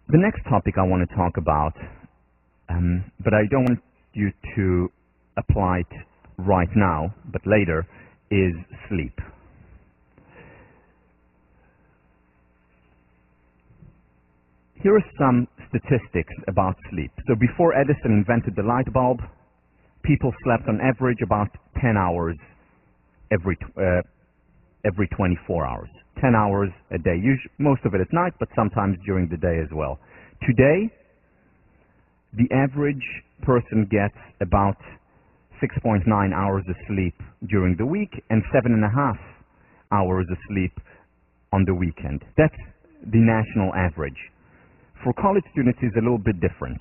The next topic I want to talk about, but I don't want you to apply it right now, but later, is sleep. Here are some statistics about sleep. So before Edison invented the light bulb, people slept on average about 10 hours every 24 hours. 10 hours a day, most of it at night, but sometimes during the day as well. Today, the average person gets about 6.9 hours of sleep during the week and 7.5 hours of sleep on the weekend. That's the national average. For college students, it's a little bit different.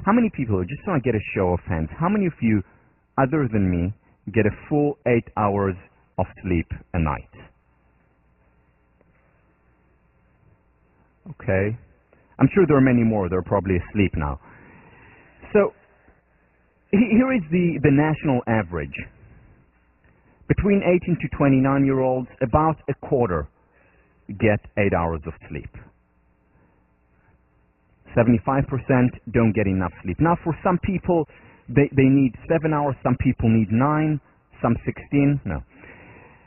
How many people, just so I get a show of hands, how many of you, other than me, get a full 8 hours of sleep a night? Okay. I'm sure there are many more. They're probably asleep now. So, here is the national average. Between 18 to 29-year-olds, about a quarter get 8 hours of sleep. 75% don't get enough sleep. Now, for some people, they need 7 hours. Some people need 9, some 16. No.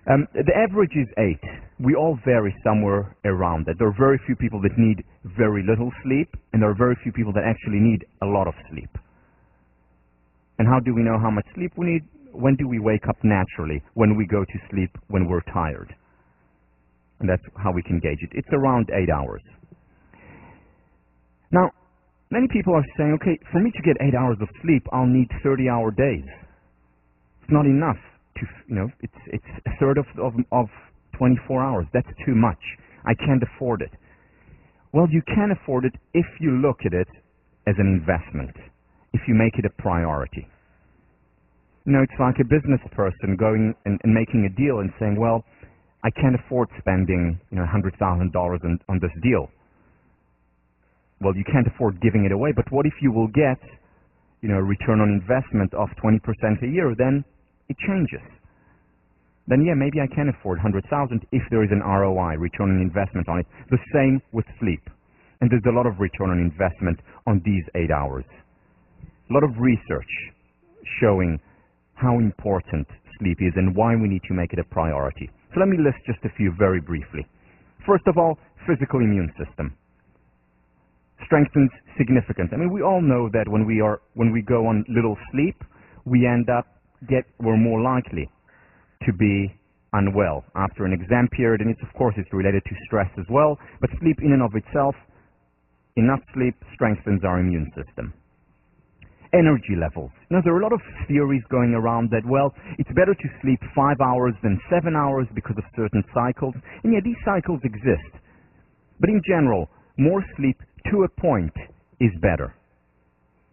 The average is 8. We all vary somewhere around that. There are very few people that need very little sleep, and there are very few people that actually need a lot of sleep. And how do we know how much sleep we need? When do we wake up naturally? When we go to sleep when we're tired. And that's how we can gauge it. It's around 8 hours. Now, many people are saying, okay, for me to get 8 hours of sleep, I'll need 30-hour days. It's not enough. It's a third of 24 hours. That's too much. I can't afford it. Well, you can afford it if you look at it as an investment, if you make it a priority. It's like a business person going and making a deal and saying, well, I can't afford spending $100,000 on this deal. Well, you can't afford giving it away, but what if you will get a return on investment of 20% a year? Then it changes. Then yeah, maybe I can afford 100,000 if there is an ROI, return on investment on it. The same with sleep. And there's a lot of return on investment on these 8 hours. A lot of research showing how important sleep is and why we need to make it a priority. So let me list just a few very briefly. First of all, physical immune system. Strengthens significant. We all know that when we go on little sleep, we we're more likely to be unwell after an exam period, and of course it's related to stress as well, but sleep in and of itself, enough sleep strengthens our immune system. Energy levels. Now, there are a lot of theories going around that, well, it's better to sleep 5 hours than 7 hours because of certain cycles, and yeah, these cycles exist. But in general, more sleep to a point is better.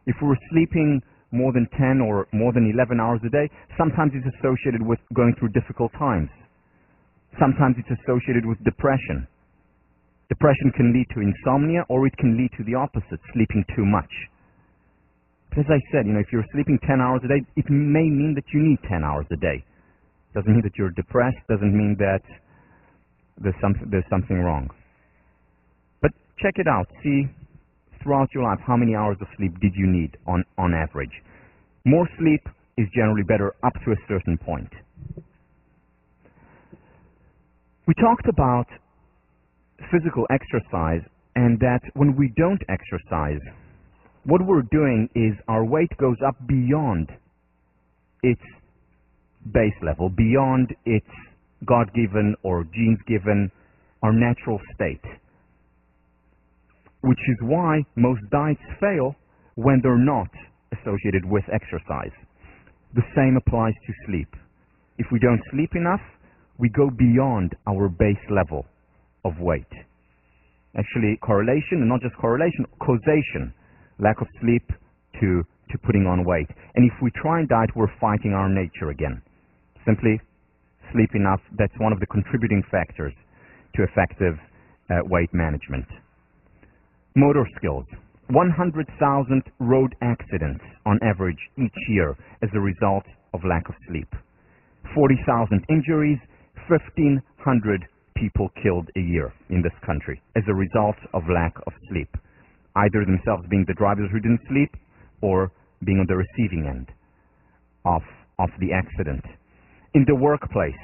If we're sleeping more than 10 or more than 11 hours a day, sometimes it's associated with going through difficult times. Sometimes it's associated with depression. Depression can lead to insomnia, or it can lead to the opposite, sleeping too much. But as I said, if you're sleeping 10 hours a day, it may mean that you need 10 hours a day. Doesn't mean that you're depressed, doesn't mean that there's something wrong. But check it out. See throughout your life how many hours of sleep did you need on average. More sleep is generally better up to a certain point. We talked about physical exercise, and that when we don't exercise, what we're doing is our weight goes up beyond its base level, beyond its God-given or genes-given, our natural state. Which is why most diets fail when they're not associated with exercise. The same applies to sleep. If we don't sleep enough, we go beyond our base level of weight. Actually, correlation, and not just correlation, causation. Lack of sleep to putting on weight. And if we try and diet, we're fighting our nature again. Simply sleep enough, that's one of the contributing factors to effective weight management. Motor skills. 100,000 road accidents on average each year as a result of lack of sleep. 40,000 injuries, 1,500 people killed a year in this country as a result of lack of sleep. either themselves being the drivers who didn't sleep or being on the receiving end of the accident. In the workplace,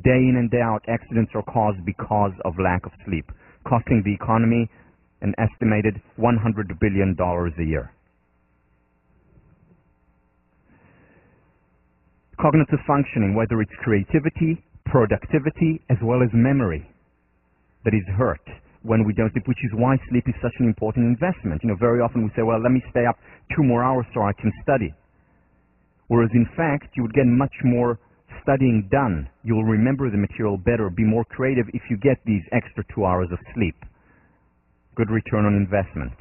day in and day out, accidents are caused because of lack of sleep, costing the economy an estimated $100 billion a year. Cognitive functioning, whether it's creativity, productivity, as well as memory, that is hurt when we don't sleep, which is why sleep is such an important investment. Very often we say, well, let me stay up 2 more hours so I can study. Whereas in fact, you would get much more studying done. You'll remember the material better, be more creative if you get these extra 2 hours of sleep. Good return on investment.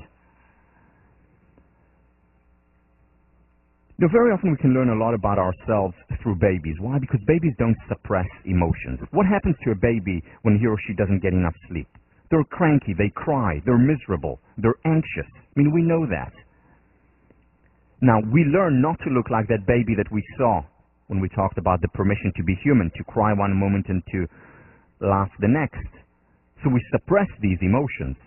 Very often we can learn a lot about ourselves through babies. Why? Because babies don't suppress emotions. What happens to a baby when he or she doesn't get enough sleep? They're cranky, they cry, they're miserable, they're anxious. We know that. Now, we learn not to look like that baby that we saw when we talked about the permission to be human, to cry one moment and to laugh the next. So we suppress these emotions.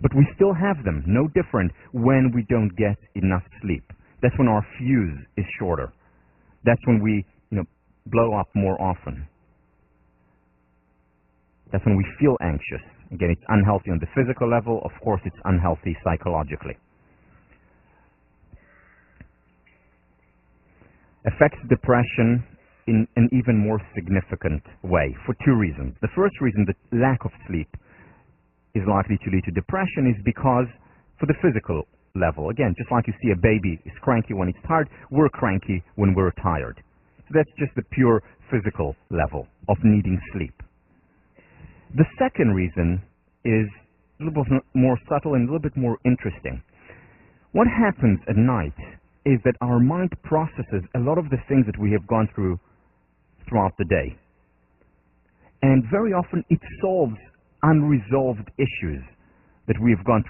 But we still have them, no different when we don't get enough sleep. That's when our fuse is shorter. That's when we, blow up more often. That's when we feel anxious. Again, it's unhealthy on the physical level. Of course, it's unhealthy psychologically. Affects depression in an even more significant way for 2 reasons. The first reason, that lack of sleep is likely to lead to depression, is because for the physical level, again, just like you see a baby is cranky when it's tired, we're cranky when we're tired. So that's just the pure physical level of needing sleep. The second reason is a little bit more subtle and a little bit more interesting. What happens at night is that our mind processes a lot of the things that we have gone through throughout the day. And very often it solves unresolved issues that we have gone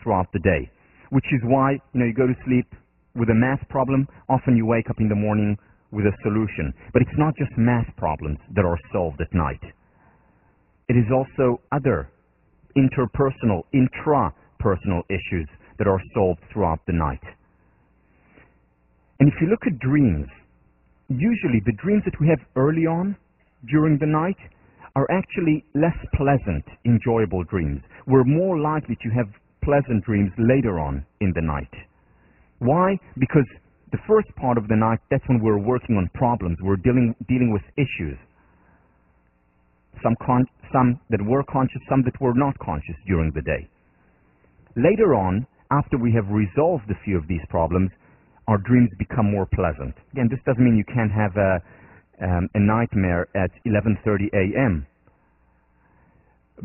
throughout the day. Which is why, you go to sleep with a math problem, often you wake up in the morning with a solution. But it's not just math problems that are solved at night. It is also other interpersonal, intrapersonal issues that are solved throughout the night. And if you look at dreams, usually the dreams that we have early on during the night are actually less pleasant, enjoyable dreams. We're more likely to have pleasant dreams later on in the night. Why? Because the first part of the night, that's when we're working on problems. We're dealing with issues. Some that were conscious, some that were not conscious during the day. Later on, after we have resolved a few of these problems, our dreams become more pleasant. Again, this doesn't mean you can't have a nightmare at 11:30 a.m.,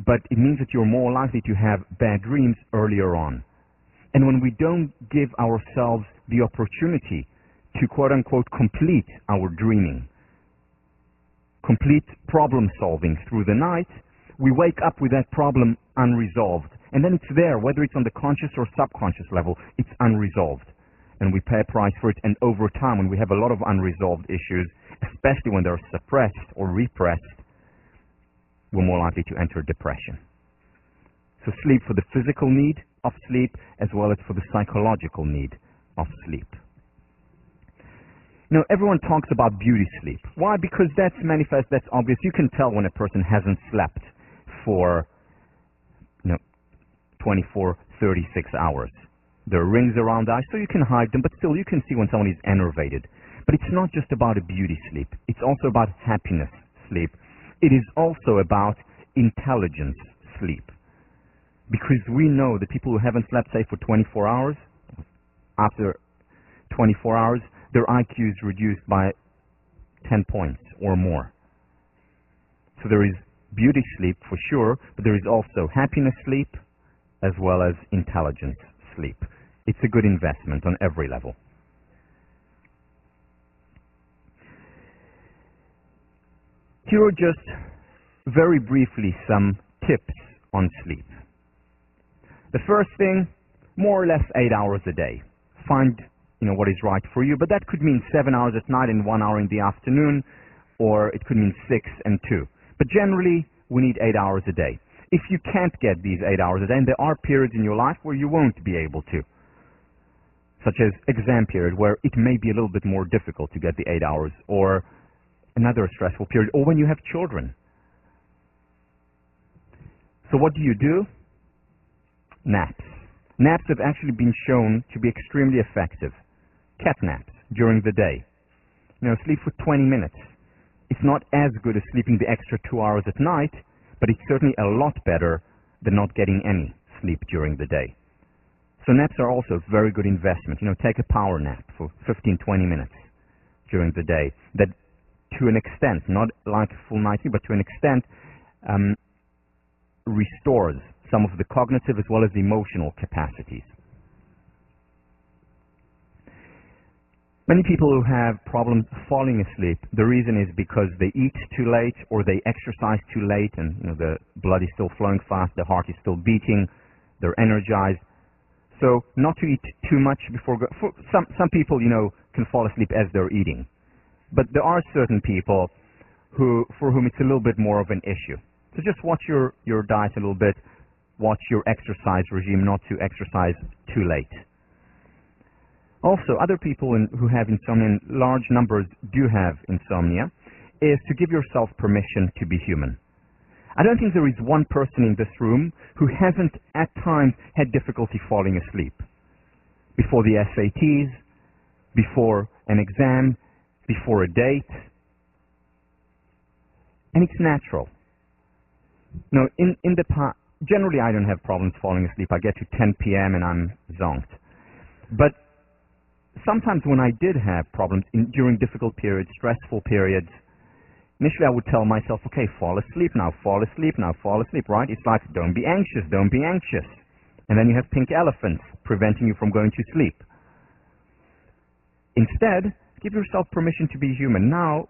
but it means that you're more likely to have bad dreams earlier on. And when we don't give ourselves the opportunity to quote-unquote complete our dreaming, complete problem solving through the night, we wake up with that problem unresolved. And then it's there, whether it's on the conscious or subconscious level, it's unresolved. And we pay a price for it. And over time, when we have a lot of unresolved issues, especially when they're suppressed or repressed, we're more likely to enter depression. So sleep for the physical need of sleep as well as for the psychological need of sleep. Everyone talks about beauty sleep. Why? Because that's manifest, that's obvious. You can tell when a person hasn't slept for 24, 36 hours. There are rings around the eyes, so you can hide them, but still you can see when someone is enervated. But it's not just about a beauty sleep. It's also about happiness sleep. It is also about intelligence sleep. Because we know that people who haven't slept, say, for 24 hours, after 24 hours, their IQ is reduced by 10 points or more. So there is beauty sleep for sure, but there is also happiness sleep as well as intelligence sleep. It's a good investment on every level. Here are just very briefly some tips on sleep. The first thing, more or less 8 hours a day. Find what is right for you, but that could mean 7 hours at night and 1 hour in the afternoon, or it could mean 6 and 2. But generally, we need 8 hours a day. If you can't get these 8 hours a day, and there are periods in your life where you won't be able to, such as exam period, where it may be a little bit more difficult to get the 8 hours, or another stressful period, or when you have children. So what do? Naps. Naps have actually been shown to be extremely effective. Cat naps during the day. Sleep for 20 minutes. It's not as good as sleeping the extra 2 hours at night, but it's certainly a lot better than not getting any sleep during the day. So naps are also a very good investment. Take a power nap for 15, 20 minutes during the day. That, to an extent, not like a full night, but to an extent, restores some of the cognitive as well as the emotional capacities. Many people who have problems falling asleep, the reason is because they eat too late or they exercise too late, and the blood is still flowing fast, the heart is still beating, they're energized. So not to eat too much before for some people, can fall asleep as they're eating. But there are certain people for whom it's a little bit more of an issue. So just watch your diet a little bit, watch your exercise regime, not to exercise too late. Also, other people who have insomnia, in large numbers do have insomnia, is to give yourself permission to be human. I don't think there is one person in this room who hasn't at times had difficulty falling asleep. Before the SATs, before an exam, before a date. And it's natural. Generally I don't have problems falling asleep. I get to 10 p.m. and I'm zonked. But sometimes when I did have problems during difficult periods, stressful periods, initially I would tell myself, okay, fall asleep now, fall asleep now, fall asleep, right? It's like, don't be anxious, don't be anxious. And then you have pink elephants preventing you from going to sleep. Instead, give yourself permission to be human. Now,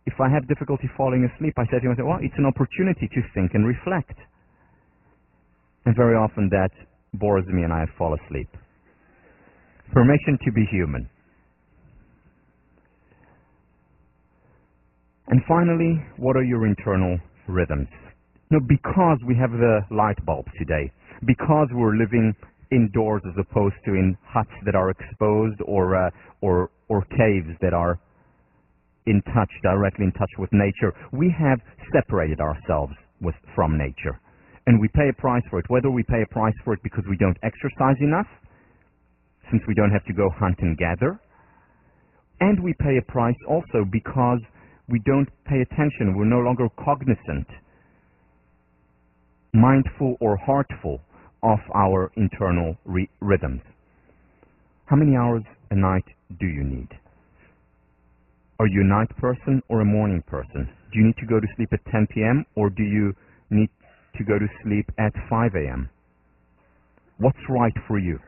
if I have difficulty falling asleep, I say to myself, well, it's an opportunity to think and reflect. And very often that bores me and I fall asleep. Permission to be human. And finally, what are your internal rhythms? Because we have the light bulb today, because we're living indoors as opposed to in huts that are exposed or caves that are directly in touch with nature, we have separated ourselves from nature. And we pay a price for it. Whether we pay a price for it because we don't exercise enough, since we don't have to go hunt and gather, and we pay a price also because we don't pay attention, we're no longer cognizant, mindful or heartful of our internal rhythms. How many hours a night do you need? Are you a night person or a morning person? Do you need to go to sleep at 10 p.m. or do you need to go to sleep at 5 a.m.? What's right for you?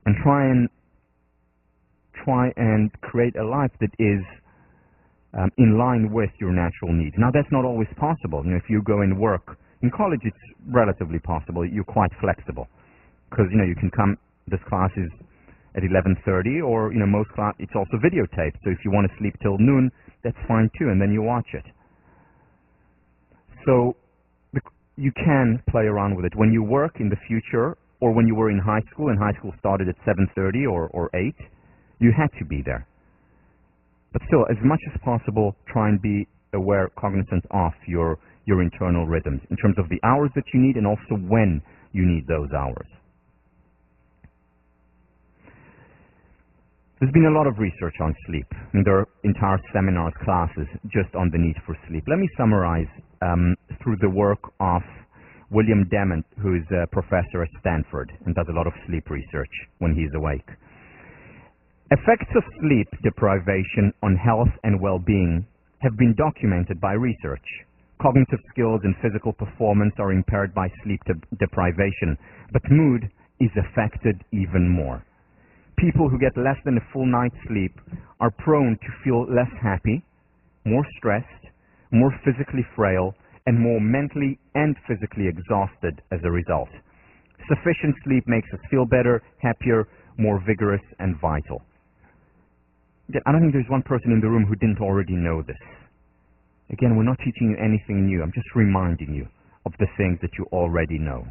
And try and create a life that is in line with your natural needs. Now, that's not always possible. If you go and work in college, it's relatively possible. You're quite flexible because you can come. This class is at 11:30, or most class it's also videotaped. So if you want to sleep till noon, that's fine too, and then you watch it. So you can play around with it when you work in the future. Or when you were in high school, and high school started at 7:30 or 8, you had to be there. But still, as much as possible, try and be aware, cognizant of your internal rhythms in terms of the hours that you need and also when you need those hours. There's been a lot of research on sleep. There are entire seminars, classes just on the need for sleep. Let me summarize through the work of William Dement, who is a professor at Stanford and does a lot of sleep research when he's awake. Effects of sleep deprivation on health and well-being have been documented by research. Cognitive skills and physical performance are impaired by sleep deprivation, but mood is affected even more. People who get less than a full night's sleep are prone to feel less happy, more stressed, more physically frail, and more mentally and physically exhausted as a result. Sufficient sleep makes us feel better, happier, more vigorous, and vital. I don't think there's one person in the room who didn't already know this. Again, we're not teaching you anything new. I'm just reminding you of the things that you already know.